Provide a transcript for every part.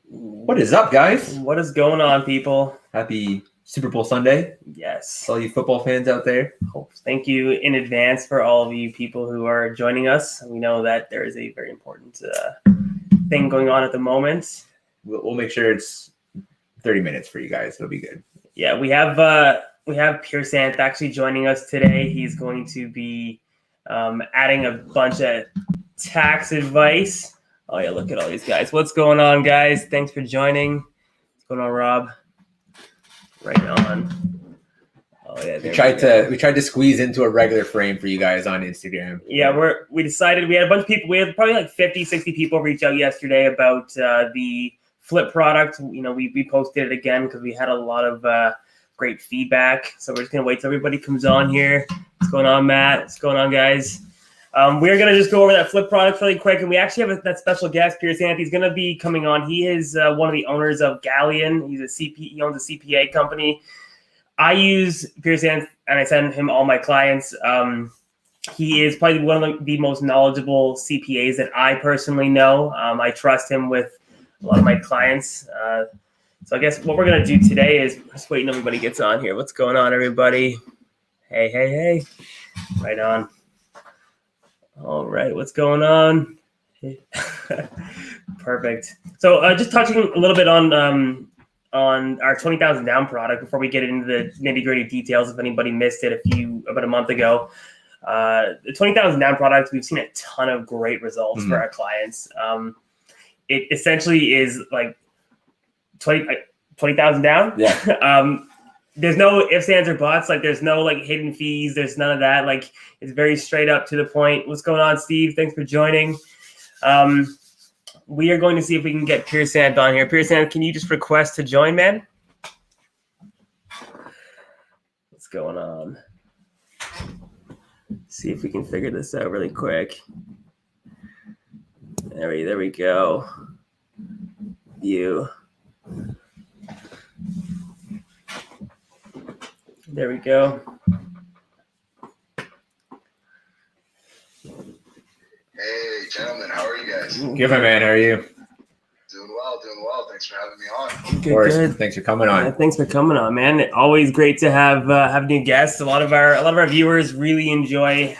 What is up, guys? What is going on, people? Happy Super Bowl Sunday. Yes. All you football fans out there. Thank you in advance for all of you people who are joining us. We know that there is a very important thing going on at the moment. We'll make sure it's 30 minutes for you guys. It'll be good. Yeah, we have Pirasaanth actually joining us today. He's going to be adding a bunch of tax advice. Oh yeah, look at all these guys. What's going on, guys? Thanks for joining. What's going on, Rob? Right on. Oh yeah, we tried to squeeze into a regular frame for you guys on Instagram. Yeah, we decided we had a bunch of people. We had probably like 50, 60 people reach out yesterday about the flip product. You know, we posted it again because we had a lot of great feedback. So we're just gonna wait till everybody comes on here. What's going on, Matt? What's going on, guys? We're going to just go over that flip product really quick. And we actually have that special guest, Pirasaanth. He's going to be coming on. He is one of the owners of Galleon. He owns a CPA company. I use Pirasaanth and I send him all my clients. He is probably one of the most knowledgeable CPAs that I personally know. I trust him with a lot of my clients. So I guess what we're going to do today is just waiting until everybody gets on here. What's going on, everybody? Hey. Right on. All right, what's going on? Perfect. So just touching a little bit on our 20,000 down product before we get into the nitty-gritty details. If anybody missed it about a month ago, the 20,000 down product, we've seen a ton of great results for our clients. It essentially is like 20,000 down. Yeah. There's no ifs, ands, or buts. Like, there's no like hidden fees. There's none of that. Like, it's very straight up to the point. What's going on, Steve? Thanks for joining. We are going to see if we can get Pirasaanth on here. Pirasaanth, can you just request to join, man? What's going on? See if we can figure this out really quick. There we go. There we go. Hey, gentlemen, how are you guys? Good, my man. How are you? Doing well. Thanks for having me on. Of course. Good. Thanks for coming on. Yeah, thanks for coming on, man. Always great to have new guests. A lot of our viewers really enjoy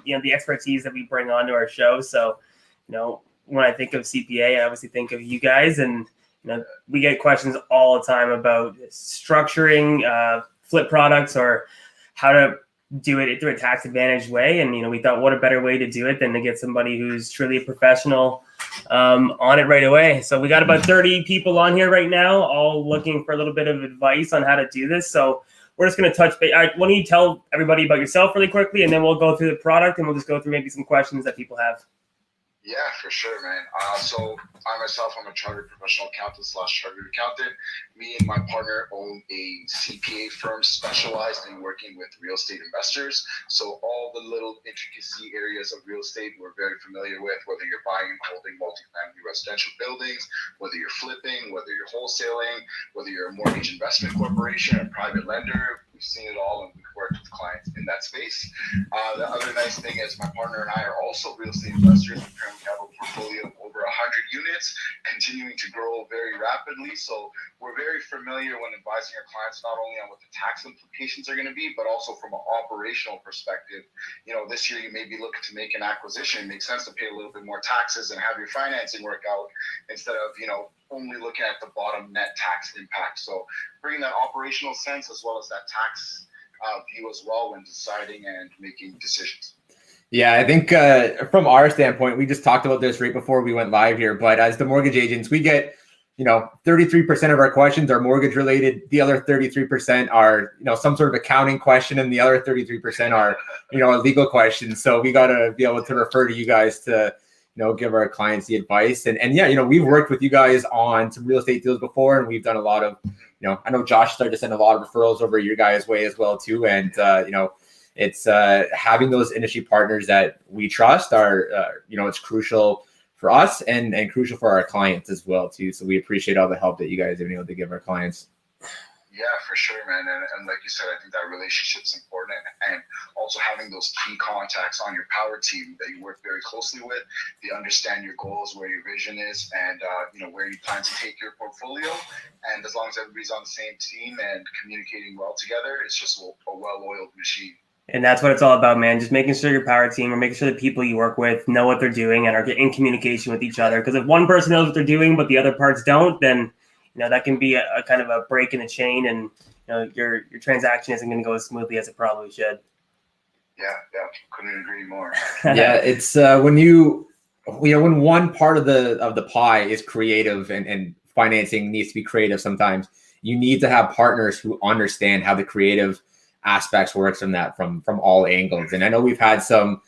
the expertise that we bring onto our show. So, when I think of CPA, I obviously think of you guys, and we get questions all the time about structuring flip products or how to do it through a tax advantage way. And, we thought, what a better way to do it than to get somebody who's truly a professional on it right away. So we got about 30 people on here right now, all looking for a little bit of advice on how to do this. So we're just going to touch base. Why don't you tell everybody about yourself really quickly, and then we'll go through the product and we'll just go through maybe some questions that people have. Yeah, for sure, man. So I myself, I'm a chartered professional accountant / chartered accountant. Me and my partner own a CPA firm specialized in working with real estate investors. So all the little intricacy areas of real estate we're very familiar with, whether you're buying and holding multifamily residential buildings, whether you're flipping, whether you're wholesaling, whether you're a mortgage investment corporation, a private lender. We've seen it all, and we've worked with clients in that space. The other nice thing is my partner and I are also real estate investors. We currently have a portfolio of over 100 units, continuing to grow very rapidly. So we're very familiar when advising our clients, not only on what the tax implications are going to be, but also from an operational perspective. This year you may be looking to make an acquisition. It makes sense to pay a little bit more taxes and have your financing work out instead of, only looking at the bottom net tax impact. So bringing that operational sense as well as that tax view as well when deciding and making decisions. Yeah, I think from our standpoint, we just talked about this right before we went live here, but as the mortgage agents, we get, 33% of our questions are mortgage related. The other 33% are, some sort of accounting question, and the other 33% are, a legal question. So we got to be able to refer to you guys to, give our clients the advice. And yeah, we've worked with you guys on some real estate deals before, and we've done a lot of, I know Josh started to send a lot of referrals over your guys' way as well too. And, it's having those industry partners that we trust are, it's crucial for us and crucial for our clients as well too. So we appreciate all the help that you guys have been able to give our clients. Yeah, for sure, man. And like you said, I think that relationship's important, and also having those key contacts on your power team that you work very closely with. They understand your goals, where your vision is, and where you plan to take your portfolio. And as long as everybody's on the same team and communicating well together, it's just a well-oiled machine. And that's what it's all about, man. Just making sure your power team or making sure the people you work with know what they're doing and are in communication with each other. Because if one person knows what they're doing, but the other parts don't, then that can be a kind of a break in the chain, and your transaction isn't going to go as smoothly as it probably should. Yeah, couldn't agree more. Yeah, it's when one part of the pie is creative and financing needs to be creative. Sometimes you need to have partners who understand how the creative aspects works from all angles. And I know we've had some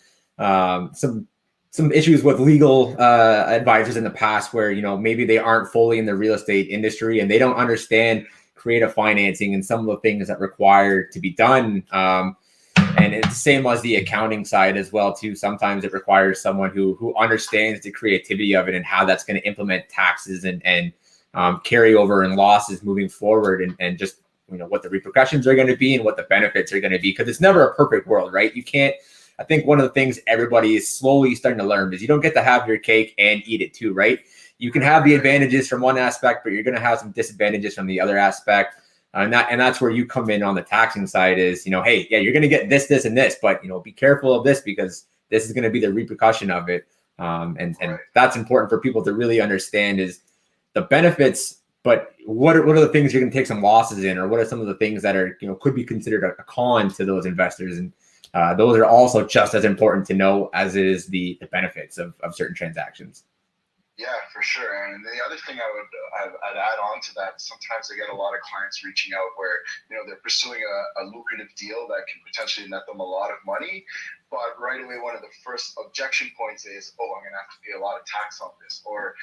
issues with legal advisors in the past where maybe they aren't fully in the real estate industry and they don't understand creative financing and some of the things that require to be done. And it's the same as the accounting side as well too. Sometimes it requires someone who understands the creativity of it and how that's going to implement taxes and carryover and losses moving forward, and just what the repercussions are going to be and what the benefits are going to be, because it's never a perfect world, right? You can't. I think one of the things everybody is slowly starting to learn is you don't get to have your cake and eat it too, right? You can have the advantages from one aspect, but you're going to have some disadvantages from the other aspect. And that's where you come in on the taxing side is, hey, yeah, you're going to get this, and this, but, be careful of this because this is going to be the repercussion of it. And that's important for people to really understand is the benefits, but what are the things you're going to take some losses in, or what are some of the things that are, could be considered a con to those investors? And those are also just as important to know as is the benefits of certain transactions. Yeah, for sure. And the other thing I'd add on to that, sometimes I get a lot of clients reaching out where, they're pursuing a lucrative deal that can potentially net them a lot of money. But right away, one of the first objection points is, I'm going to have to pay a lot of tax on this. Or,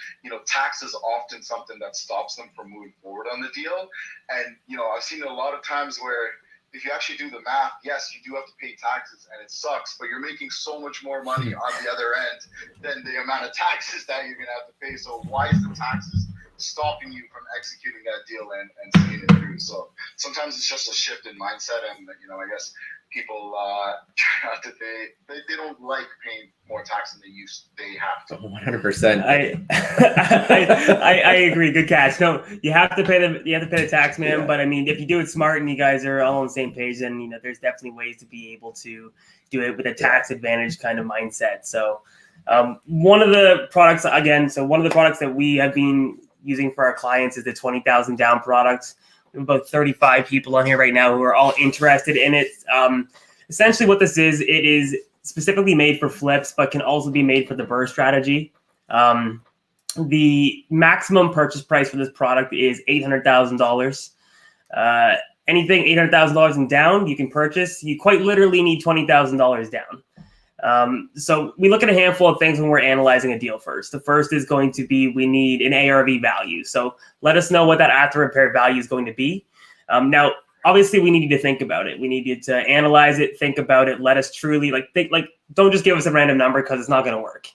tax is often something that stops them from moving forward on the deal. And, I've seen it a lot of times where if you actually do the math, yes, you do have to pay taxes and it sucks, but you're making so much more money on the other end than the amount of taxes that you're going to have to pay. So why is the taxes stopping you from executing that deal and seeing it through? So sometimes it's just a shift in mindset, and I guess people try not to pay. They don't like paying more tax than they have to. 100%. I agree. Good catch. No, you have to pay the tax, man. Yeah. But I mean, if you do it smart and you guys are all on the same page, then there's definitely ways to be able to do it with a tax advantage kind of mindset. So one of the products that we have been using for our clients is the 20,000 down product. We have about 35 people on here right now who are all interested in it. Essentially what this is, it is specifically made for flips, but can also be made for the BRRRR strategy. The maximum purchase price for this product is $800,000. Anything $800,000 and down, you can purchase. You quite literally need $20,000 down. So we look at a handful of things when we're analyzing a deal first. The first is going to be, we need an ARV value. So let us know what that after repair value is going to be. Now, obviously we need you to think about it. We need you to analyze it, think about it. Let us truly don't just give us a random number because it's not going to work.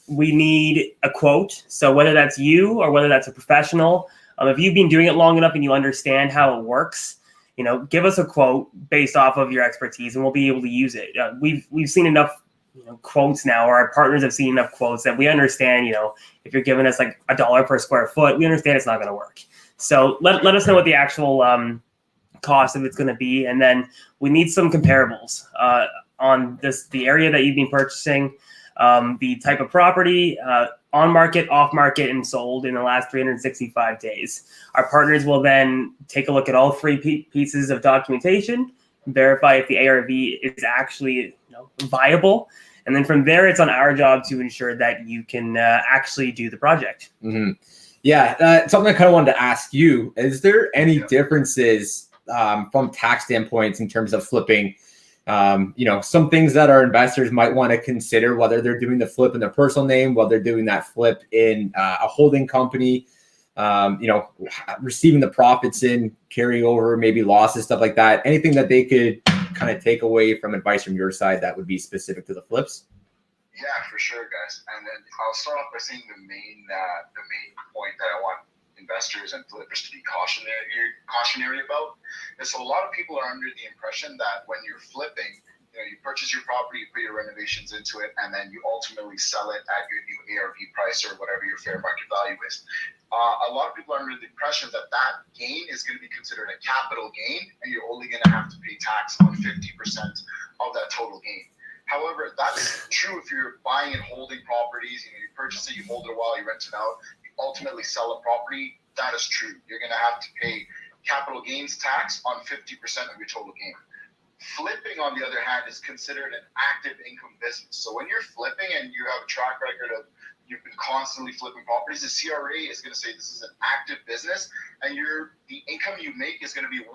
We need a quote. So whether that's you or whether that's a professional, if you've been doing it long enough and you understand how it works, give us a quote based off of your expertise, and we'll be able to use it. We've seen enough quotes now, or our partners have seen enough quotes that we understand. If you're giving us like $1 per square foot, we understand it's not going to work. So let us know what the actual cost of it's going to be, and then we need some comparables on the area that you've been purchasing, the type of property, on market, off market, and sold in the last 365 days. Our partners will then take a look at all three pieces of documentation, verify if the ARV is actually viable, and then from there, it's on our job to ensure that you can actually do the project. Mm-hmm. Yeah, something I kind of wanted to ask you: is there any differences from tax standpoints in terms of flipping? Some things that our investors might want to consider, whether they're doing the flip in their personal name, whether they're doing that flip in a holding company, receiving the profits in, carry over, maybe losses, stuff like that. Anything that they could kind of take away from advice from your side that would be specific to the flips? Yeah, for sure, guys. And then I'll start off by saying the main point that I want investors and flippers to be cautionary about. And so a lot of people are under the impression that when you're flipping, you purchase your property, you put your renovations into it, and then you ultimately sell it at your new ARV price or whatever your fair market value is. A lot of people are under the impression that that gain is going to be considered a capital gain, and you're only going to have to pay tax on 50% of that total gain. However, that's true if you're buying and holding properties. You purchase it, you hold it a while, you rent it out, you ultimately sell a property. That is true. You're going to have to pay capital gains tax on 50% of your total gain. Flipping, on the other hand, is considered an active income business. So when you're flipping and you have a track record of you've been constantly flipping properties, the CRA is going to say this is an active business, and the income you make is going to be 100%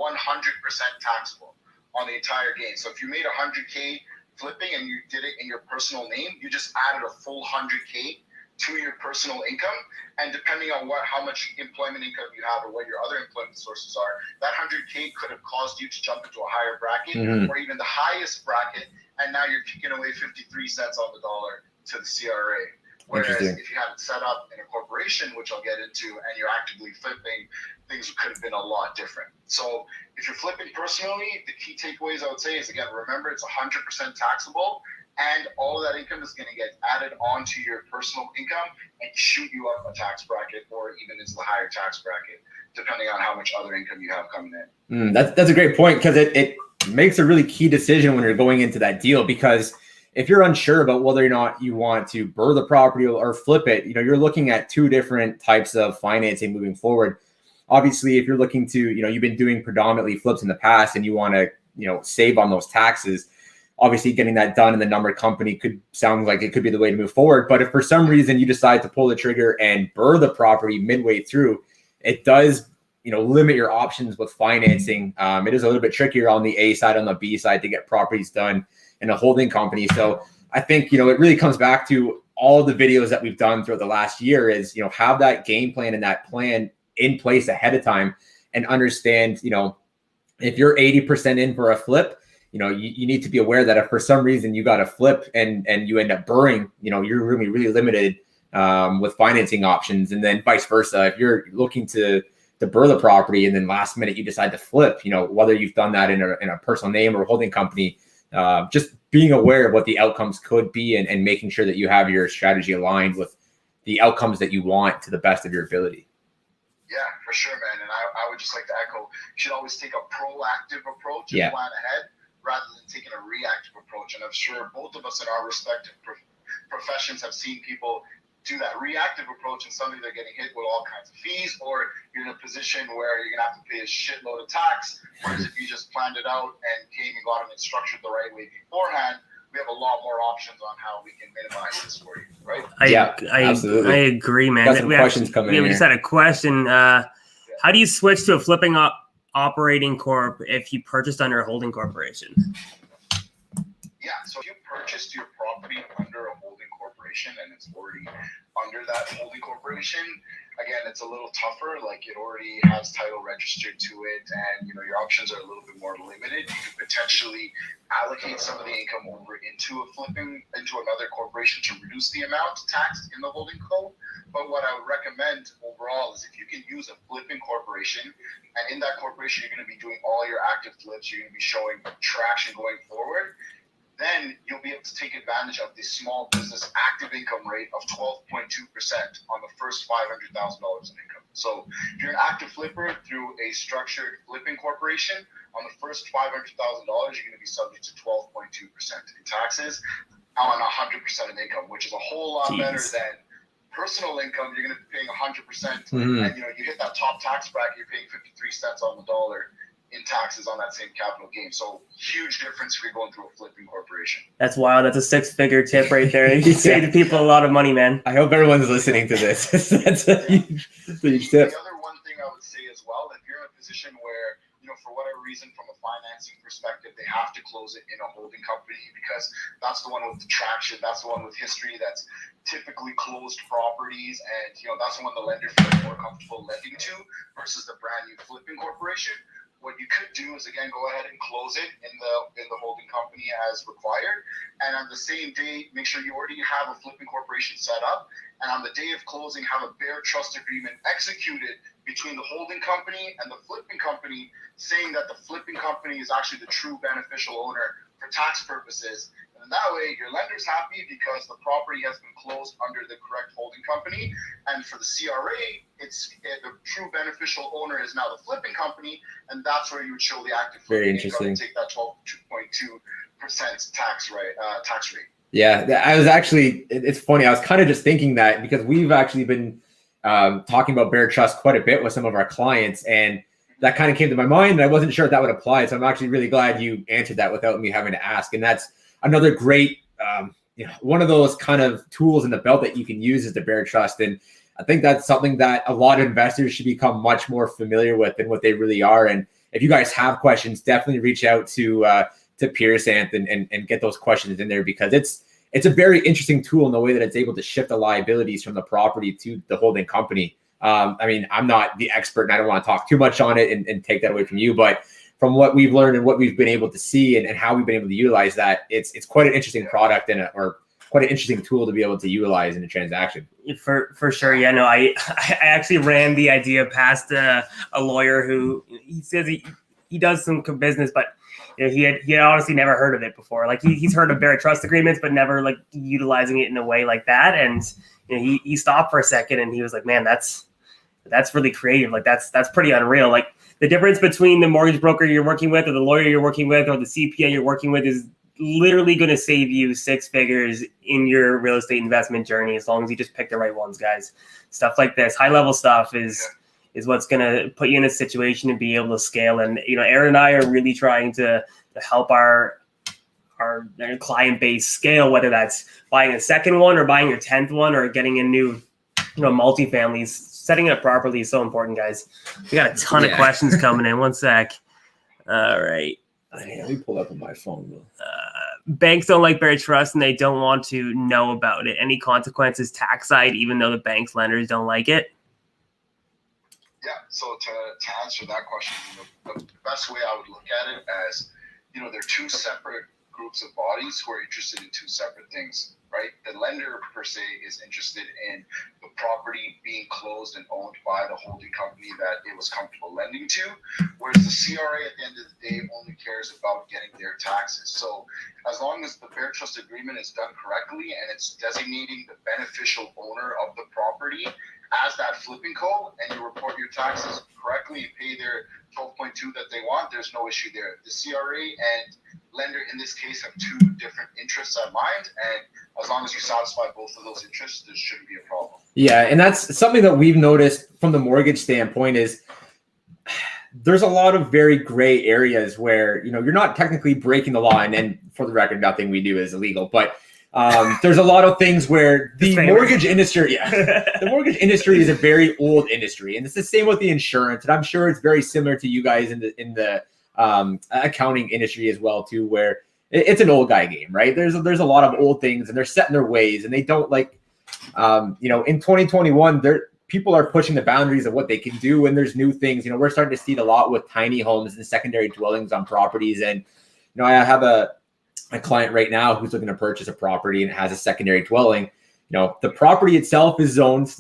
taxable on the entire gain. So if you made 100K flipping and you did it in your personal name, you just added a full 100K to your personal income, and depending on how much employment income you have or what your other employment sources are, that 100K could have caused you to jump into a higher bracket or even the highest bracket, and now you're kicking away 53 cents on the dollar to the CRA. Whereas if you had it set up in a corporation, which I'll get into, and you're actively flipping, things could have been a lot different. So if you're flipping personally, the key takeaways I would say is, again, remember it's 100% taxable, and all of that income is going to get added onto your personal income and shoot you up a tax bracket or even into the higher tax bracket, depending on how much other income you have coming in. That's a great point, because it makes a really key decision when you're going into that deal, because if you're unsure about whether or not you want to BRRRR the property or flip it, you're looking at two different types of financing moving forward. Obviously, if you're looking to, you've been doing predominantly flips in the past and you want to, save on those taxes, obviously getting that done in the numbered company could sound like it could be the way to move forward. But if for some reason you decide to pull the trigger and BRRRR the property midway through, it does, limit your options with financing. It is a little bit trickier on the A side, on the B side, to get properties done in a holding company. So I think, it really comes back to all the videos that we've done throughout the last year is, have that game plan and that plan in place ahead of time, and understand, if you're 80% in for a flip, you need to be aware that if for some reason you got a flip and you end up BRRRRing, you're going to be really limited with financing options. And then vice versa, if you're looking to BRRRR the property and then last minute you decide to flip, whether you've done that in a personal name or holding company, just being aware of what the outcomes could be and making sure that you have your strategy aligned with the outcomes that you want to the best of your ability. Yeah, for sure, man. And I would just like to echo, you should always take a proactive approach and plan ahead rather than taking a reactive approach. And I'm sure both of us in our respective professions have seen people do that reactive approach, and suddenly they're getting hit with all kinds of fees, or you're in a position where you're going to have to pay a shitload of tax. Whereas if you just planned it out and came and got it structured the right way beforehand, we have a lot more options on how we can minimize this for you, right? Absolutely. I agree, man. Got some questions coming in. We just had a question. How do you switch to a flipping operating corp if you purchased under a holding corporation? Yeah, so if you purchased your property under a holding corporation and it's already under that holding corporation, again, it's a little tougher. Like, it already has title registered to it, and your options are a little bit more limited. You could potentially allocate some of the income over into another corporation to reduce the amount taxed in the holding co. But what I would recommend overall is, if you can use a flipping corporation, and in that corporation you're going to be doing all your active flips, you're going to be showing traction going forward, then you'll be able to take advantage of the small business active income rate of 12.2% on the first $500,000 in income. So if you're an active flipper through a structured flipping corporation, on the first $500,000, you're going to be subject to 12.2% in taxes on 100% of income, which is a whole lot better than personal income. You're going to be paying 100%, and you hit that top tax bracket, you're paying 53 cents on the dollar in taxes on that same capital gain. So huge difference if you're going through a flipping corporation. That's wild. That's a 6-figure tip right there. You save people a lot of money, man. I hope everyone's listening to this. That's a huge tip. The other one thing I would say as well, if you're in a position where, for whatever reason, from a financing perspective, they have to close it in a holding company because that's the one with the traction, that's the one with history, that's typically closed properties, and that's the one the lender feels more comfortable lending to versus the brand new flipping corporation. what you could do is, again, go ahead and close it in the holding company as required, and on the same day, make sure you already have a flipping corporation set up, and on the day of closing, have a bare trust agreement executed between the holding company and the flipping company, saying that the flipping company is actually the true beneficial owner for tax purposes. And that way, your lender's happy because the property has been closed under the correct holding company. And for the CRA, the true beneficial owner is now the flipping company, and that's where you would show the active flipping income and take that 12.2% tax rate. Yeah, I was actually, it's funny. I was kind of just thinking that because we've actually been talking about Bare Trust quite a bit with some of our clients, and that kind of came to my mind, and I wasn't sure if that would apply. So I'm actually really glad you answered that without me having to ask. And that's another great, one of those kind of tools in the belt that you can use is the Bare Trust. And I think that's something that a lot of investors should become much more familiar with than what they really are. And if you guys have questions, definitely reach out to Pirasaanth and get those questions in there, because it's a very interesting tool in the way that it's able to shift the liabilities from the property to the holding company. I mean, I'm not the expert and I don't want to talk too much on it and take that away from you, but from what we've learned and what we've been able to see and how we've been able to utilize that, it's quite an interesting product or quite an interesting tool to be able to utilize in a transaction. For sure. Yeah, no, I actually ran the idea past a lawyer who he says he does some business, but he had honestly never heard of it before. Like he's heard of Bare Trust agreements, but never like utilizing it in a way like that. And he stopped for a second and he was like, man, that's really creative. Like that's pretty unreal. Like the difference between the mortgage broker you're working with or the lawyer you're working with or the CPA you're working with is literally going to save you six figures in your real estate investment journey, as long as you just pick the right ones, guys. Stuff like this, high level stuff is what's going to put you in a situation to be able to scale. And, Aaron and I are really trying to help our client base scale, whether that's buying a second one or buying your 10th one or getting a new, multifamilies. Setting it up properly is so important, guys. We got a ton of questions coming in. One sec. All right. Let me pull up on my phone. Banks don't like Bare Trust and they don't want to know about it. Any consequences tax side, even though the bank's lenders don't like it? Yeah, so to answer that question, the best way I would look at it as, they're two separate groups of bodies who are interested in two separate things, right? The lender per se is interested in the property being closed and owned by the holding company that it was comfortable lending to, whereas the CRA at the end of the day only cares about getting their taxes. So as long as the Bare Trust agreement is done correctly and it's designating the beneficial owner of the property as that flipping co, and you report your taxes correctly and pay their 12.2 that they want, there's no issue there. The CRA and lender in this case have two different interests at mind, and as long as you satisfy both of those interests, there shouldn't be a problem. Yeah, and that's something that we've noticed from the mortgage standpoint is there's a lot of very gray areas where, you're not technically breaking the law, and for the record, nothing we do is illegal, but there's a lot of things where the mortgage industry, the mortgage industry is a very old industry, and it's the same with the insurance. And I'm sure it's very similar to you guys in the accounting industry as well too, where it's an old guy game, right? There's a lot of old things, and they're set in their ways, and they don't like, in 2021, people are pushing the boundaries of what they can do, and there's new things. We're starting to see it a lot with tiny homes and secondary dwellings on properties, and I have a client right now who's looking to purchase a property and it has a secondary dwelling. The property itself is zoned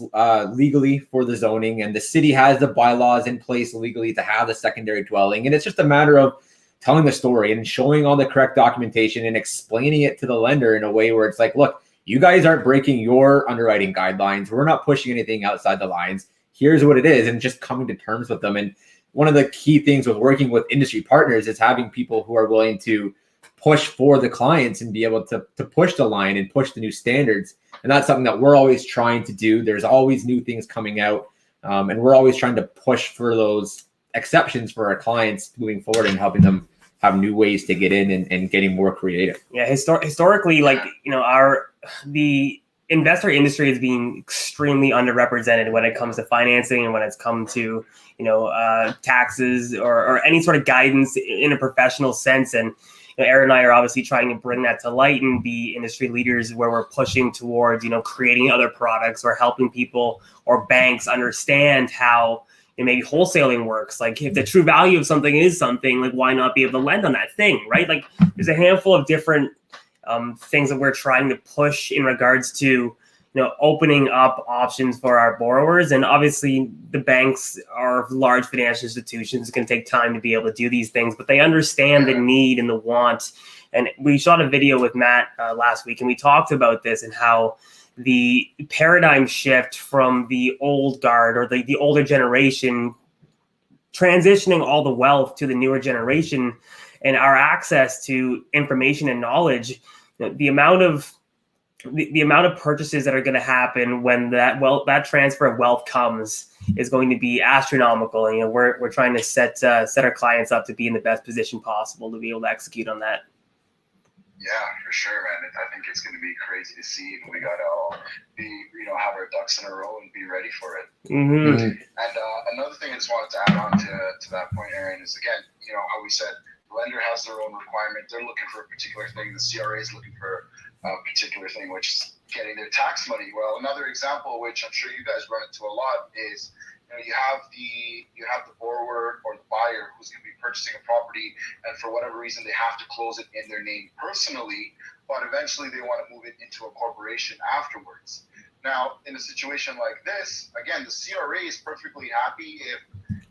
legally for the zoning, and the city has the bylaws in place legally to have the secondary dwelling. And it's just a matter of telling the story and showing all the correct documentation and explaining it to the lender in a way where it's like, look, you guys aren't breaking your underwriting guidelines. We're not pushing anything outside the lines. Here's what it is, and just coming to terms with them. And one of the key things with working with industry partners is having people who are willing to push for the clients and be able to push the line and push the new standards. And that's something that we're always trying to do. There's always new things coming out, and we're always trying to push for those exceptions for our clients moving forward and helping them have new ways to get in and getting more creative. Yeah, historically, the investor industry is being extremely underrepresented when it comes to financing and when it's come to taxes or any sort of guidance in a professional sense. And Aaron and I are obviously trying to bring that to light and be industry leaders where we're pushing towards, creating other products or helping people or banks understand how, maybe wholesaling works. Like if the true value of something is something, like why not be able to lend on that thing, right? Like there's a handful of different things that we're trying to push in regards to opening up options for our borrowers. And obviously the banks are large financial institutions. It can take time to be able to do these things, but they understand the need and the want. And we shot a video with Matt last week, and we talked about this and how the paradigm shift from the old guard or the older generation transitioning all the wealth to the newer generation and our access to information and knowledge, the amount of purchases that are going to happen when that transfer of wealth comes is going to be astronomical. And we're trying to set our clients up to be in the best position possible to be able to execute on that. Yeah, for sure, man. I think it's going to be crazy to see. We got to all be, have our ducks in a row and be ready for it. Mm-hmm. And another thing I just wanted to add on to that point, Aaron, is again, how we said the lender has their own requirement. They're looking for a particular thing. The CRA is looking for a particular thing, which is getting their tax money. Well, another example, which I'm sure you guys run into a lot, is you have the borrower or the buyer who's going to be purchasing a property, and for whatever reason they have to close it in their name personally, but eventually they want to move it into a corporation afterwards. Now, in a situation like this, again, the CRA is perfectly happy if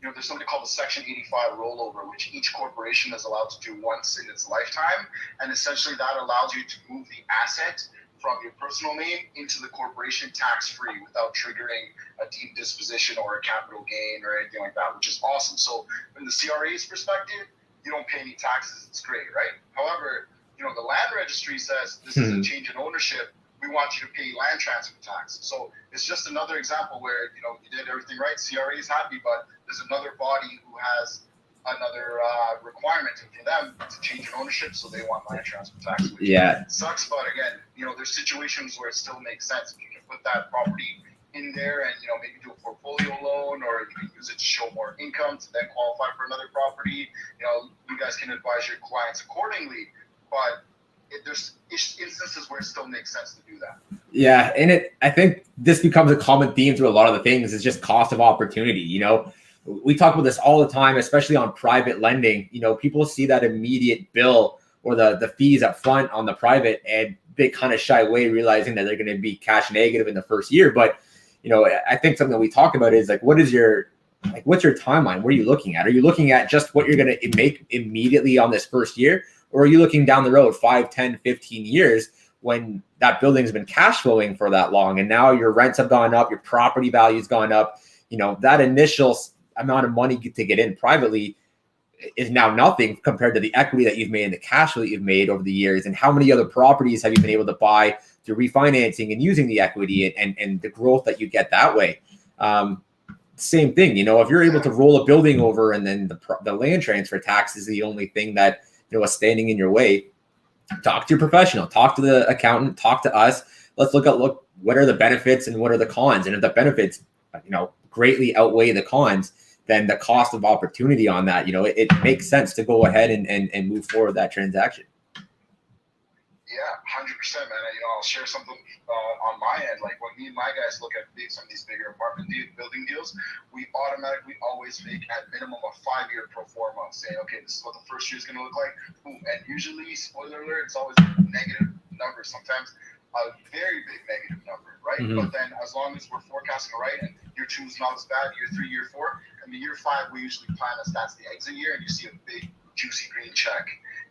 there's something called a Section 85 rollover, which each corporation is allowed to do once in its lifetime, and essentially that allows you to move the asset from your personal name into the corporation tax-free without triggering a deemed disposition or a capital gain or anything like that, which is awesome. So from the CRA's perspective, you don't pay any taxes. It's great, right? However, the land registry says this is a change in ownership. We want you to pay land transfer tax. So it's just another example where, you did everything right. CRA is happy, but there's another body who has another requirement for them to change in ownership, so they want land transfer tax, which sucks. But again, there's situations where it still makes sense. If you can put that property in there and maybe do a portfolio loan, or you can use it to show more income to then qualify for another property. You guys can advise your clients accordingly. But there's instances where it still makes sense to do that. Yeah, and I think this becomes a common theme through a lot of the things is just cost of opportunity. We talk about this all the time, especially on private lending. People see that immediate bill or the fees up front on the private, and they kind of shy away, realizing that they're going to be cash negative in the first year. But, I think something that we talk about is what's your timeline? What are you looking at? Are you looking at just what you're going to make immediately on this first year? Or are you looking down the road 5, 10, 15 years when that building's been cash flowing for that long, and now your rents have gone up, your property value's gone up, that initial amount of money to get in privately is now nothing compared to the equity that you've made and the cash flow that you've made over the years. And how many other properties have you been able to buy through refinancing and using the equity and the growth that you get that way? Same thing, if you're able to roll a building over and then the land transfer tax is the only thing that is standing in your way, talk to your professional, talk to the accountant, talk to us. Let's look what are the benefits and what are the cons. And if the benefits, greatly outweigh the cons, then the cost of opportunity on that, it makes sense to go ahead and move forward that transaction. Yeah, 100%, man. I'll share something on my end. Like when me and my guys look at some of these bigger building deals, we automatically always make at minimum a 5-year pro forma, saying, okay, this is what the first year is going to look like. Boom. And usually, spoiler alert, it's always a negative number. Sometimes a very big negative number, right? Mm-hmm. But then as long as we're forecasting right, and year 2 is not as bad, year 3, year 4, and the year 5 we usually plan as that's the exit year, and you see a big juicy green check.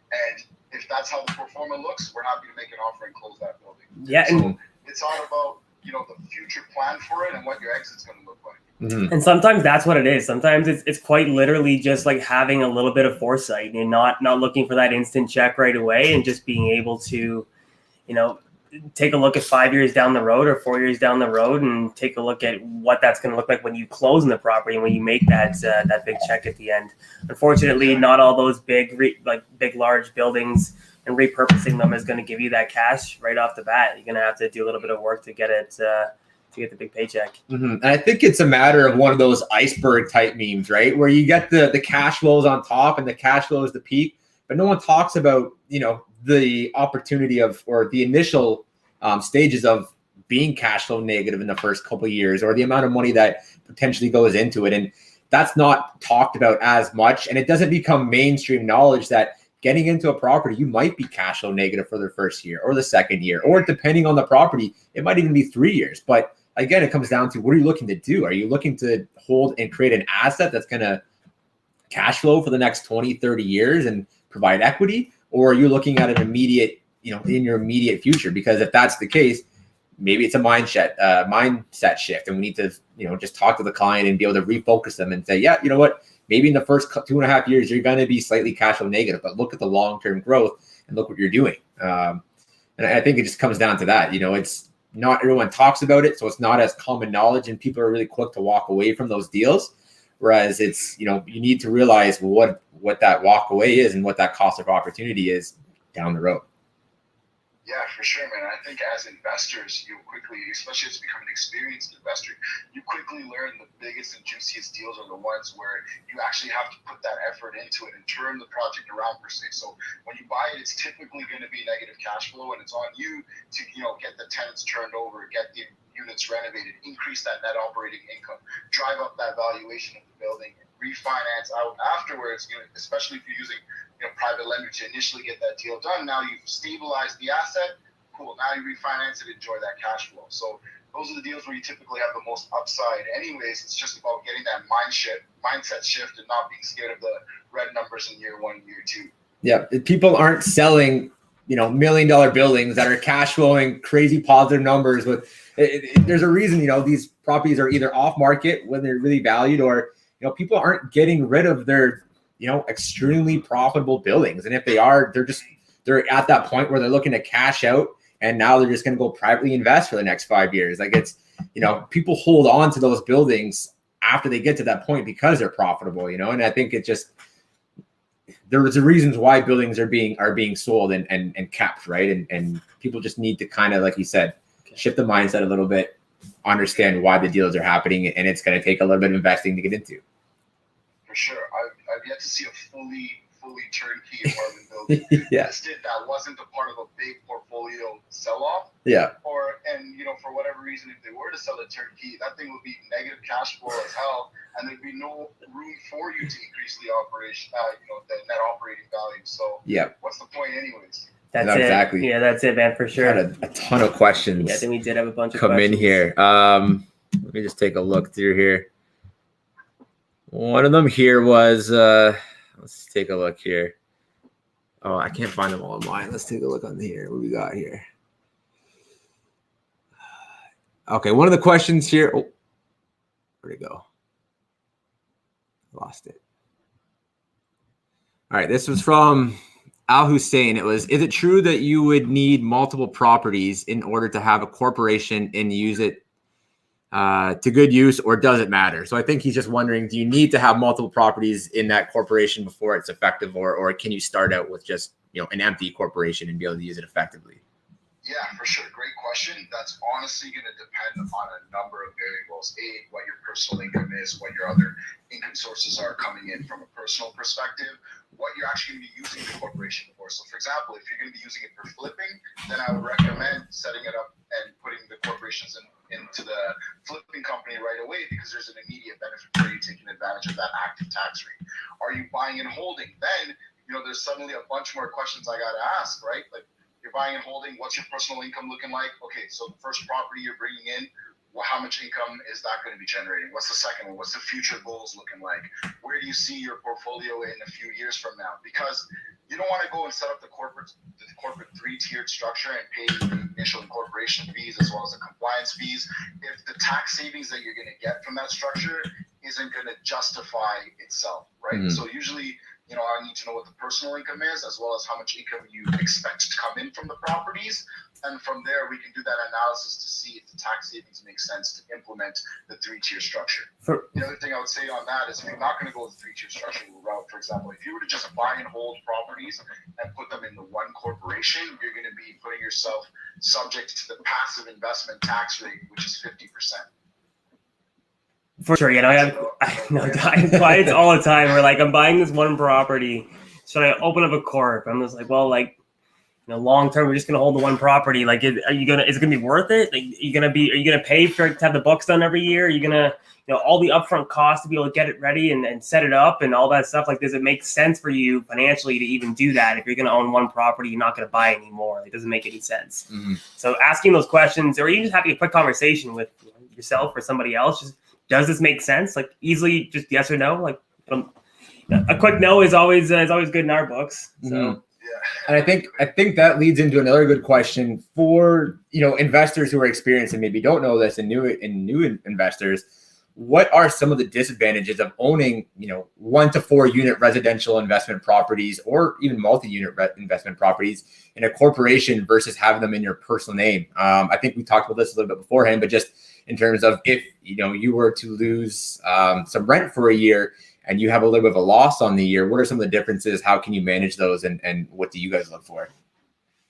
And if that's how the pro forma looks, we're happy to make an offer and close that building. Yeah, so it's all about the future plan for it and what your exit's going to look like. Mm-hmm. And sometimes that's what it is. Sometimes it's quite literally just like having a little bit of foresight and not looking for that instant check right away, and just being able to, take a look at 5 years down the road or 4 years down the road, and take a look at what that's going to look like when you close in the property and when you make that big check at the end. Unfortunately, not all those big large buildings and repurposing them is going to give you that cash right off the bat. You're going to have to do a little bit of work to get it to get the big paycheck. Mm-hmm. And I think it's a matter of one of those iceberg type memes, right? Where you get the cash flows on top and the cash flow is the peak, but no one talks about, the opportunity or the initial stages of being cash flow negative in the first couple of years, or the amount of money that potentially goes into it. And that's not talked about as much, and it doesn't become mainstream knowledge that getting into a property, you might be cash flow negative for the first year or the second year, or depending on the property, it might even be 3 years. But again, it comes down to, what are you looking to do? Are you looking to hold and create an asset that's going to cash flow for the next 20, 30 years and provide equity? Or are you looking at an immediate, in your immediate future? Because if that's the case, maybe it's a mindset shift, and we need to, just talk to the client and be able to refocus them and say, yeah, you know what, maybe in the first 2.5 years, you're going to be slightly cash flow negative, but look at the long-term growth and look what you're doing. And I think it just comes down to that. It's not everyone talks about it, so it's not as common knowledge, and people are really quick to walk away from those deals. Whereas it's, you need to realize what that walk away is and what that cost of opportunity is down the road. Yeah, for sure, man. I think as investors, you quickly, especially as you become an experienced investor, you quickly learn the biggest and juiciest deals are the ones where you actually have to put that effort into it and turn the project around, per se. So when you buy it, it's typically going to be negative cash flow, and it's on you to, get the tenants turned over, get the units renovated, increase that net operating income, drive up that valuation of the building, refinance out afterwards, especially if you're using private lender to initially get that deal done. Now you've stabilized the asset, cool. Now you refinance it, enjoy that cash flow. So those are the deals where you typically have the most upside. Anyways, it's just about getting that mindset shift and not being scared of the red numbers in year 1, year 2. Yeah, people aren't selling, $1 million buildings that are cash flowing crazy positive numbers. With there's a reason, these properties are either off market when they're really valued, or people aren't getting rid of their extremely profitable buildings. And if they are, they're at that point where they're looking to cash out, and now they're just going to go privately invest for the next 5 years. Like, it's, people hold on to those buildings after they get to that point because they're profitable, and I think it just, there's a reasons why buildings are being sold and kept, right? And people just need to kind of, like you said, shift the mindset a little bit, understand why the deals are happening, and it's going to take a little bit of investing to get into. For sure. I've yet to see a fully turnkey apartment building listed that wasn't a part of a big portfolio sell-off. Yeah. And for whatever reason, if they were to sell a turnkey, that thing would be negative cash flow as hell, and there'd be no room for you to increase the operation, the net operating value. So what's the point, anyways? That's no, it. Exactly. Yeah, that's it, man, for sure. Had a ton of questions. Yeah, I think we did have a bunch of come questions in here. Let me just take a look through here. One of them here was, let's take a look here. Oh, I can't find them all online. Let's take a look on here. What we got here? Okay, one of the questions here. Oh, where'd it go? Lost it. All right, this was from Al Hussein. It was, is it true that you would need multiple properties in order to have a corporation and use it to good use, or does it matter? So I think he's just wondering, do you need to have multiple properties in that corporation before it's effective, or can you start out with just an empty corporation and be able to use it effectively? Yeah, for sure. Great question. That's honestly going to depend on a number of variables. What your personal income is, what your other income sources are coming in from a personal perspective, what you're actually going to be using the corporation for. So, for example, if you're going to be using it for flipping, then I would recommend setting it up and putting the corporations into the flipping company right away, because there's an immediate benefit for you taking advantage of that active tax rate. Are you buying and holding? Then, there's suddenly a bunch more questions I got to ask, right? Like, you're buying and holding, what's your personal income looking like? Okay, so the first property you're bringing in, well, how much income is that going to be generating? What's the second one? What's the future goals looking like? Where do you see your portfolio in a few years from now? Because you don't want to go and set up the corporate 3-tiered structure and pay the initial incorporation fees as well as the compliance fees if the tax savings that you're going to get from that structure isn't going to justify itself, right? So usually, I need to know what the personal income is, as well as how much income you expect to come in from the properties. And from there, we can do that analysis to see if the tax savings make sense to implement the 3-tier structure. The other thing I would say on that is, if you're not going to go with the 3-tier structure route, for example, if you were to just buy and hold properties and put them in the one corporation, you're going to be putting yourself subject to the passive investment tax rate, which is 50%. For sure, I have clients all the time. We're like, I'm buying this one property. Should I open up a corp? I'm just like, well, long term, we're just going to hold the one property. Like, is it going to be worth it? Like, are you going to pay for it to have the books done every year? Are you going to, all the upfront costs to be able to get it ready and set it up and all that stuff? Like, does it make sense for you financially to even do that? If you're going to own one property, you're not going to buy anymore. It doesn't make any sense. Mm-hmm. So asking those questions, or even just having a quick conversation with yourself or somebody else, just, does this make sense? Like, easily just yes or no. Like, a quick no is always good in our books. So. Mm-hmm. And I think that leads into another good question for investors who are experienced and maybe don't know this, and new investors. What are some of the disadvantages of owning 1 to 4 unit residential investment properties, or even multi-unit investment properties in a corporation versus having them in your personal name? I think we talked about this a little bit beforehand, but just in terms of if you were to lose some rent for a year and you have a little bit of a loss on the year, what are some of the differences? How can you manage those, and what do you guys look for?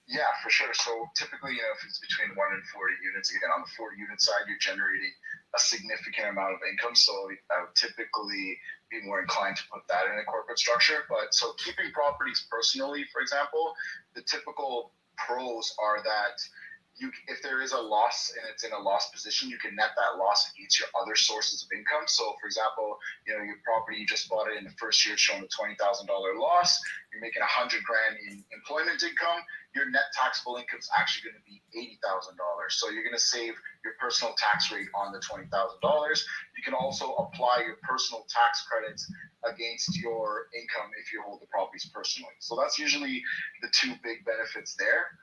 Yeah, for sure. So typically, if it's between 1 and 40 units, again, on the 40 unit side, you're generating a significant amount of income. So I would typically be more inclined to put that in a corporate structure. But so keeping properties personally, for example, the typical pros are that if there is a loss and it's in a loss position, you can net that loss against your other sources of income. So for example, your property, you just bought it in the first year, showing a $20,000 loss. You're making $100,000 in employment income. Your net taxable income is actually going to be $80,000. So you're going to save your personal tax rate on the $20,000. You can also apply your personal tax credits against your income if you hold the properties personally. So that's usually the 2 big benefits there.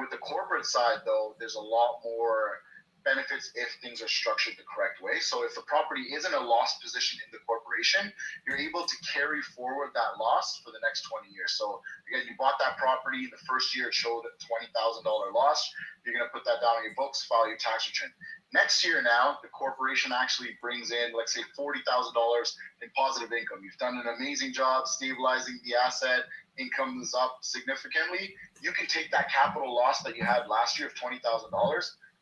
With the corporate side, though, there's a lot more benefits if things are structured the correct way. So if the property is in a loss position in the corporation, you're able to carry forward that loss for the next 20 years. So again, you bought that property, the first year it showed a $20,000 loss. You're going to put that down on your books, file your tax return. Next year now, the corporation actually brings in, let's say, $40,000 in positive income. You've done an amazing job stabilizing the asset. Income is up significantly. You can take that capital loss that you had last year of $20,000,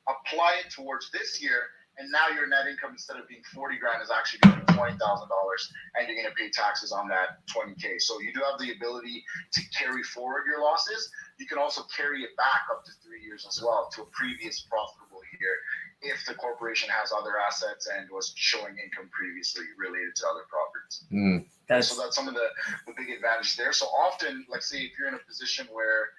apply it towards this year, and now your net income, instead of being $40,000, is actually going to be $20,000, and you're going to pay taxes on that $20,000. So you do have the ability to carry forward your losses. You can also carry it back up to 3 years as well to a previous profitable year if the corporation has other assets and was showing income previously related to other properties. So that's some of the big advantages there. So often, like say, if you're in a position where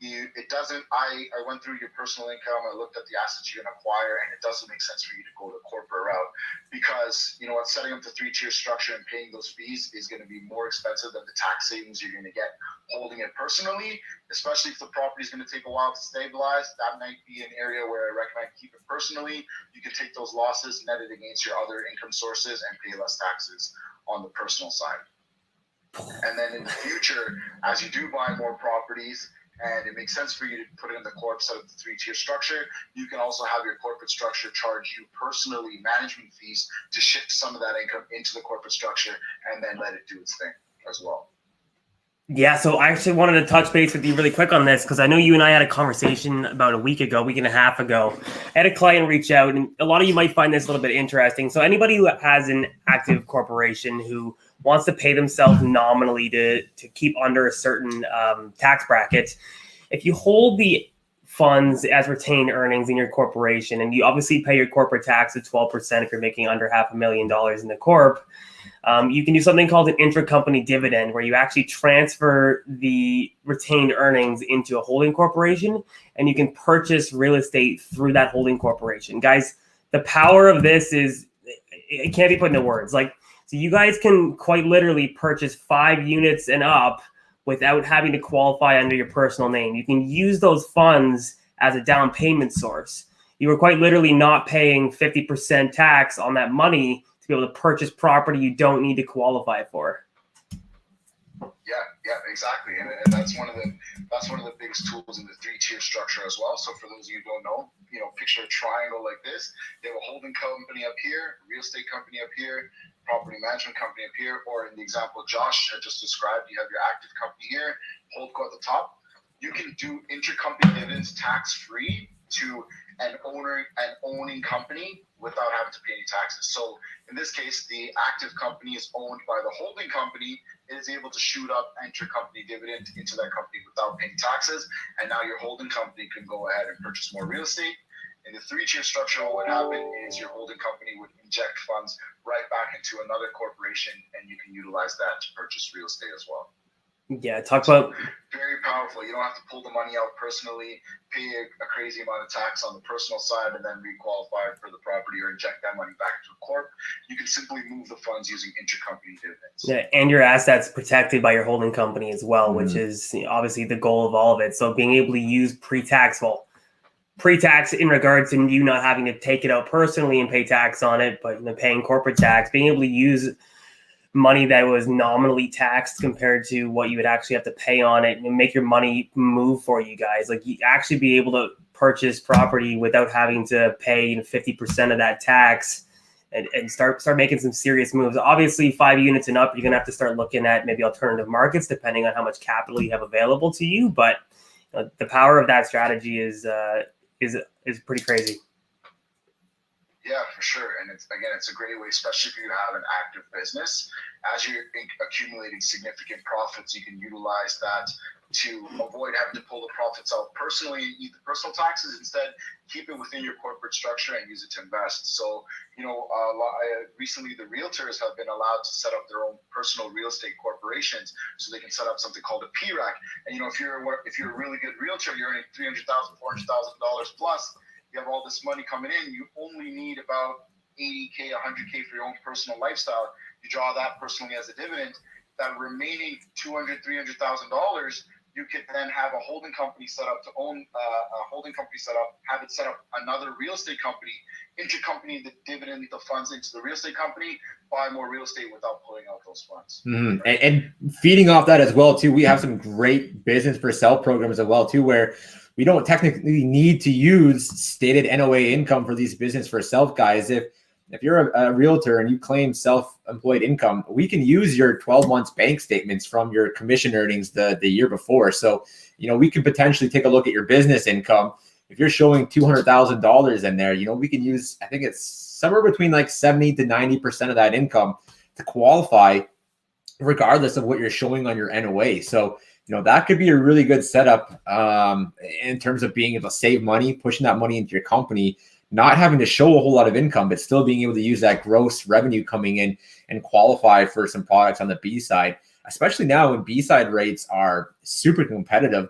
I went through your personal income, I looked at the assets you're going to acquire, and it doesn't make sense for you to go the corporate route because, setting up the 3-tier structure and paying those fees is going to be more expensive than the tax savings you're going to get holding it personally, especially if the property is going to take a while to stabilize. That might be an area where I recommend keep it personally. You can take those losses, net it against your other income sources, and pay less taxes on the personal side. And then in the future, as you do buy more properties, and it makes sense for you to put it in the corp, set up the 3-tier structure, you can also have your corporate structure charge you personally management fees to shift some of that income into the corporate structure and then let it do its thing as well. Yeah, so I actually wanted to touch base with you really quick on this because I know you and I had a conversation about a week and a half ago. I had a client reach out, and a lot of you might find this a little bit interesting. So anybody who has an active corporation who wants to pay themselves nominally to keep under a certain tax bracket, if you hold the funds as retained earnings in your corporation, and you obviously pay your corporate tax of 12% if you're making under $500,000 in the corp, you can do something called an intracompany dividend, where you actually transfer the retained earnings into a holding corporation, and you can purchase real estate through that holding corporation. Guys, the power of this is, it can't be put into words. Like, so you guys can quite literally purchase 5 units and up without having to qualify under your personal name. You can use those funds as a down payment source. You are quite literally not paying 50% tax on that money to be able to purchase property you don't need to qualify for. Yeah, exactly, and that's one of the biggest tools in the 3-tier structure as well. So for those of you who don't know, picture a triangle like this. You have a holding company up here, real estate company up here, property management company up here, or in the example Josh had just described, you have your active company here, holdco at the top. You can do intercompany dividends tax-free to an owning company without having to pay any taxes. So in this case, the active company is owned by the holding company. It is able to shoot up intercompany dividend into that company without paying taxes. And now your holding company can go ahead and purchase more real estate. In the 3-tier structure, what would happen is your holding company would inject funds right back into another corporation, and you can utilize that to purchase real estate as well. Yeah, talk about very powerful. You don't have to pull the money out personally, pay a crazy amount of tax on the personal side, and then requalify for the property or inject that money back into a corp. You can simply move the funds using intercompany dividends. Yeah, and your assets protected by your holding company as well, which is obviously the goal of all of it. So being able to use pre-tax in regards to you not having to take it out personally and pay tax on it, but paying corporate tax, being able to use money that was nominally taxed compared to what you would actually have to pay on it and make your money move for you guys. Like you actually be able to purchase property without having to pay 50% of that tax and start making some serious moves. Obviously 5 units and up, you're going to have to start looking at maybe alternative markets depending on how much capital you have available to you. But the power of that strategy is pretty crazy. Yeah, for sure. And it's a great way, especially if you have an active business. As you're accumulating significant profits, you can utilize that to avoid having to pull the profits out personally and eat the personal taxes. Instead, keep it within your corporate structure and use it to invest. So, recently the realtors have been allowed to set up their own personal real estate corporations, so they can set up something called a PRAC. And if you're a really good realtor, you're earning $300,000, $400,000 plus. You have all this money coming in. You only need about $80K, $100K for your own personal lifestyle. You draw that personally as a dividend. That remaining $200,000, $300,000, you could then have a holding company set up to own a holding company set up, have it set up another real estate company, intercompany the dividend, the funds into the real estate company, buy more real estate without pulling out those funds. Mm-hmm. And feeding off that as well too, we have some great business for sale programs as well too, where we don't technically need to use stated NOA income for these business for self guys. If you're a realtor and you claim self-employed income, we can use your 12 months bank statements from your commission earnings the year before. So, we could potentially take a look at your business income. If you're showing $200,000 in there, we can use, I think it's somewhere between like 70 to 90% of that income to qualify regardless of what you're showing on your NOA. So, that could be a really good setup in terms of being able to save money, pushing that money into your company, not having to show a whole lot of income, but still being able to use that gross revenue coming in and qualify for some products on the B side, especially now when B side rates are super competitive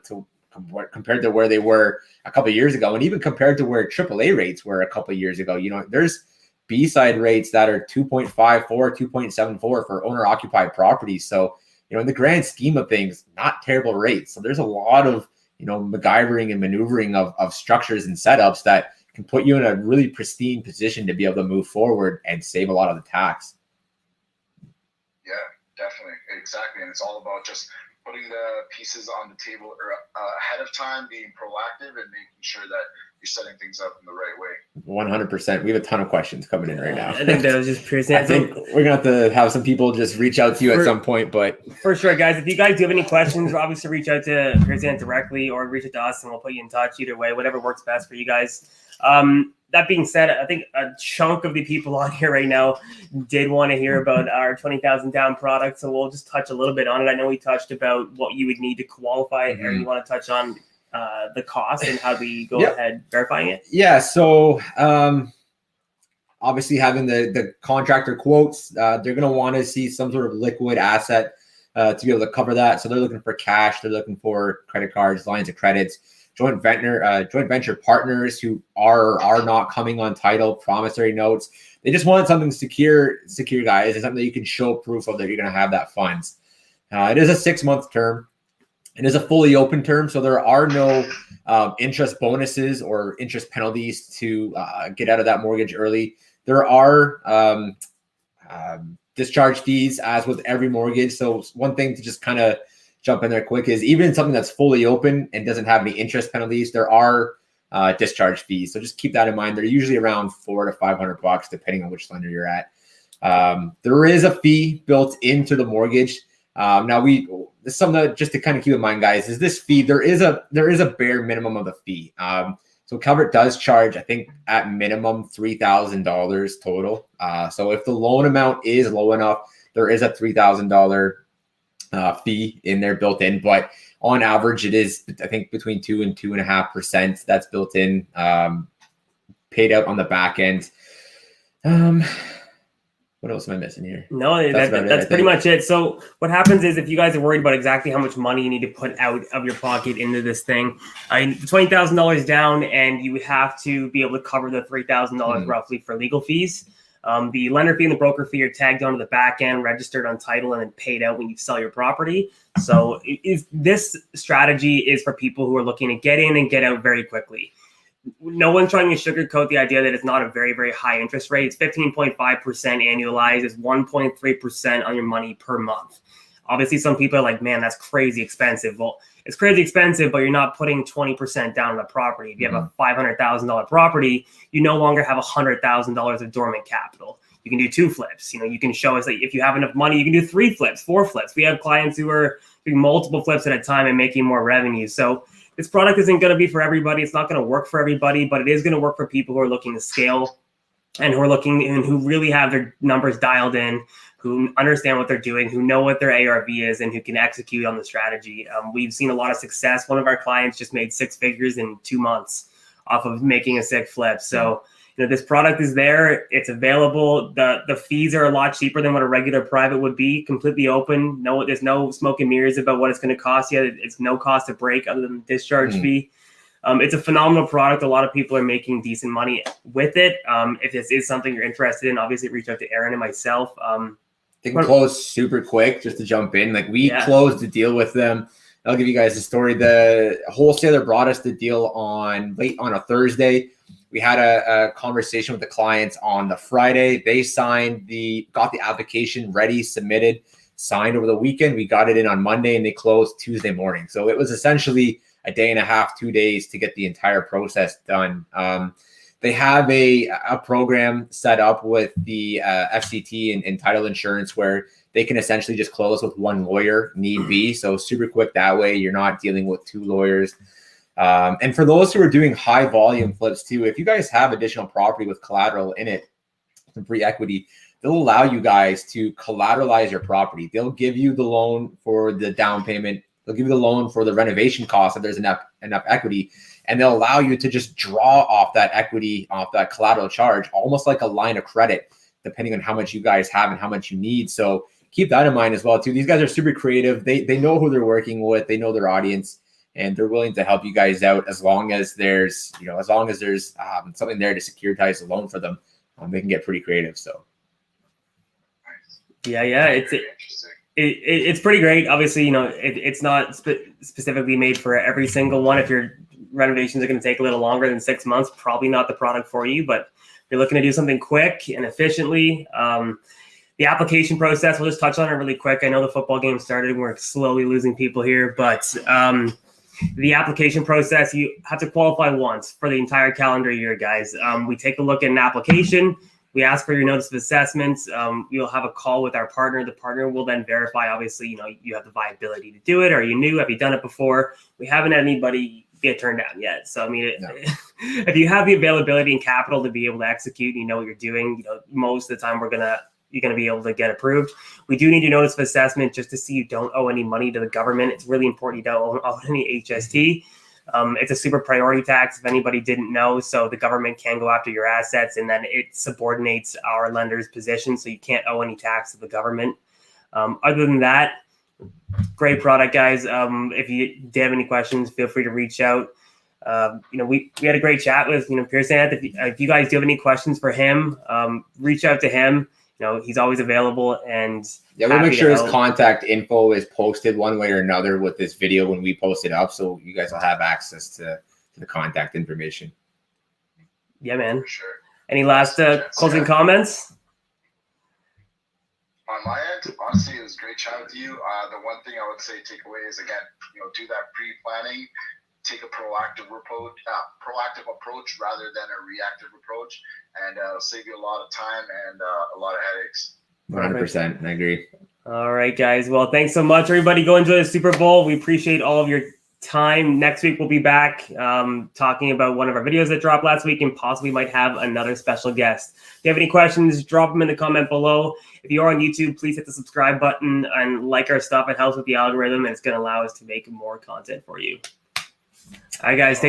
compared to where they were a couple of years ago, and even compared to where AAA rates were a couple of years ago. There's B side rates that are 2.54, 2.74 for owner occupied properties. So, in the grand scheme of things, not terrible rates. So there's a lot of, MacGyvering and maneuvering of structures and setups that can put you in a really pristine position to be able to move forward and save a lot of the tax. Yeah, definitely. Exactly. And it's all about just putting the pieces on the table ahead of time, being proactive and making sure that you're setting things up in the right way. 100%. We have a ton of questions coming in right now. I think that was just pure. I think we're going to have to have some people just reach out to you at some point, but for sure, guys, if you guys do have any questions, obviously reach out to Pirasaanth directly or reach out to us and we'll put you in touch. Either way, whatever works best for you guys. That being said, I think a chunk of the people on here right now did want to hear about our 20,000 down product. So we'll just touch a little bit on it. I know we touched about what you would need to qualify. Mm-hmm. Aaron, you want to touch on the cost and how we go ahead verifying it? Yeah. So obviously having the contractor quotes, they're going to want to see some sort of liquid asset to be able to cover that. So they're looking for cash. They're looking for credit cards, lines of credits, joint venture partners who are not coming on title, promissory notes. They just want something secure guys, and something that you can show proof of that you're going to have that funds. It is a 6-month term. It is a fully open term, so there are no interest bonuses or interest penalties to get out of that mortgage early. There are discharge fees, as with every mortgage. So one thing to just kind of jump in there quick is even something that's fully open and doesn't have any interest penalties, there are discharge fees. So just keep that in mind. They're usually around $400 to $500, depending on which lender you're at. There is a fee built into the mortgage. Now this is something that just to kind of keep in mind, guys, is this fee, there is a bare minimum of the fee. So Calvert does charge, I think, at minimum $3,000 total. So if the loan amount is low enough, there is a $3,000 fee in there built in. But on average, it is, I think, between 2 and 2.5% that's built in, paid out on the back end. What else am I missing here? No, that's pretty much it. So what happens is if you guys are worried about exactly how much money you need to put out of your pocket into this thing, $20,000 down, and you have to be able to cover the $3,000 roughly for legal fees. The lender fee and the broker fee are tagged onto the back end, registered on title, and then paid out when you sell your property. So this strategy is for people who are looking to get in and get out very quickly. No one's trying to sugarcoat the idea that it's not a very, very high interest rate. It's 15.5% annualized. It's 1.3% on your money per month. Obviously, some people are like, man, that's crazy expensive. Well, it's crazy expensive, but you're not putting 20% down on a property. If you have a $500,000 property, you no longer have $100,000 of dormant capital. You can do 2 flips. You can show us that if you have enough money, you can do 3 flips, 4 flips. We have clients who are doing multiple flips at a time and making more revenue. So this product isn't going to be for everybody. It's not going to work for everybody, but it is going to work for people who are looking to scale and who are looking and who really have their numbers dialed in, who understand what they're doing, who know what their ARV is, and who can execute on the strategy. We've seen a lot of success. One of our clients just made 6 figures in 2 months off of making a sick flip. So this product is there. It's available. The fees are a lot cheaper than what a regular private would be. Completely open. No, there's no smoke and mirrors about what it's going to cost you. It's no cost to break other than the discharge fee. It's a phenomenal product. A lot of people are making decent money with it. If this is something you're interested in, obviously reach out to Aaron and myself. They can close super quick, just to jump in. Like we closed the deal with them. I'll give you guys the story. The wholesaler brought us the deal late on a Thursday. We had a conversation with the clients on the Friday. They got the application ready, submitted, signed over the weekend. We got it in on Monday and they closed Tuesday morning. So it was essentially a day and a half, 2 days to get the entire process done. They have a program set up with the FCT and title insurance where they can essentially just close with 1 lawyer need be. So super quick that way. You're not dealing with 2 lawyers. And for those who are doing high volume flips too, if you guys have additional property with collateral in it, some free equity, they'll allow you guys to collateralize your property. They'll give you the loan for the down payment. They'll give you the loan for the renovation cost if there's enough equity, and they'll allow you to just draw off that equity, off that collateral charge, almost like a line of credit, depending on how much you guys have and how much you need. So keep that in mind as well too. These guys are super creative. They know who they're working with. They know their audience. And they're willing to help you guys out as long as there's, something there to securitize the loan for them. They can get pretty creative. So, it's pretty great. Obviously, it's not specifically made for every single one. If your renovations are going to take a little longer than 6 months, probably not the product for you. But if you're looking to do something quick and efficiently, the application process, we'll just touch on it really quick. I know the football game started and we're slowly losing people here, but the application process, you have to qualify once for the entire calendar year, guys. We take a look at an application. We ask for your notice of assessments. You'll have a call with our partner. The partner will then verify, obviously, you have the viability to do it. Are you new? Have you done it before? We haven't had anybody get turned down yet. So, if you have the availability and capital to be able to execute, you know what you're doing, most of the time you're going to be able to get approved. We do need your notice of assessment just to see you don't owe any money to the government. It's really important you don't owe any HST. It's a super priority tax if anybody didn't know. So the government can go after your assets and then it subordinates our lender's position. So you can't owe any tax to the government. Other than that, great product, guys. If you did have any questions, feel free to reach out. We had a great chat with, Pirasaanth. If you guys do have any questions for him, reach out to him. He's always available, and we'll make sure his contact info is posted one way or another with this video when we post it up, so you guys will have access to the contact information. Yeah, man. For sure. Any last closing comments? On my end, honestly, it was great chatting with you. The one thing I would say take away is, again, do that pre-planning. Take a proactive approach rather than a reactive approach, and it'll save you a lot of time and a lot of headaches. 100%, I agree. All right, guys. Well, thanks so much, everybody. Go enjoy the Super Bowl. We appreciate all of your time. Next week, we'll be back talking about one of our videos that dropped last week and possibly might have another special guest. If you have any questions, drop them in the comment below. If you are on YouTube, please hit the subscribe button and like our stuff. It helps with the algorithm, and it's going to allow us to make more content for you. All right, guys.